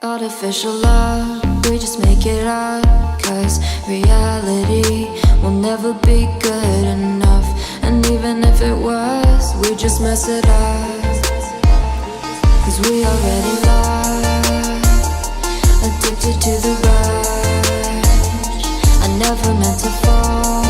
Artificial love, we just make it up. Cause reality will never be good enough. And even if it was, we just mess it up. Cause we already lost, addicted to the rush. I never meant to fall.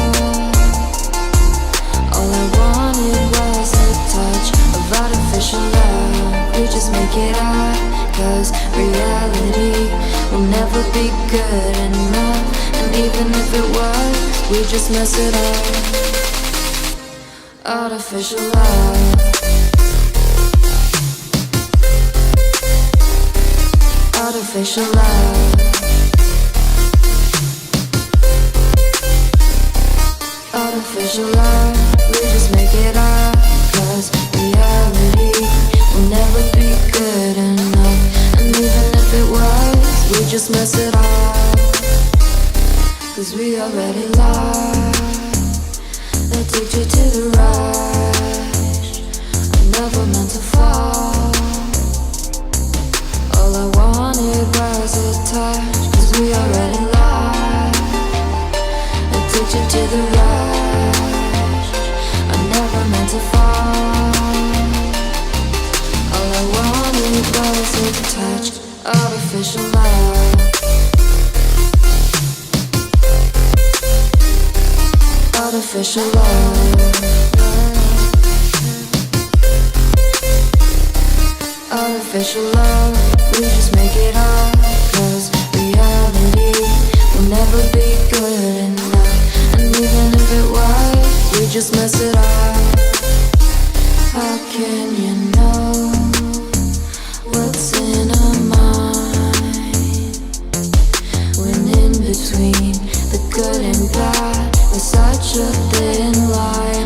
All I wanted was a touch of artificial love. We just make it up. Cause reality will never be good enough. And even if it was, we just mess it up. Artificial love. Artificial love. Artificial love. We just make it up. Cause reality will never be good enough. And even if it was, we just mess it up. Cause we already lost, addicted to the rush. I never meant to fall. All I wanted was a touch. Cause we already lost, addicted to the rush. I never meant to fall. All I wanted was a touch. Artificial love. Artificial love. Artificial love. We just make it up. Cause reality will never be good enough. And even if it was, we just mess it up. How can you know what's in our mind when in between the good and bad there's such a thin line?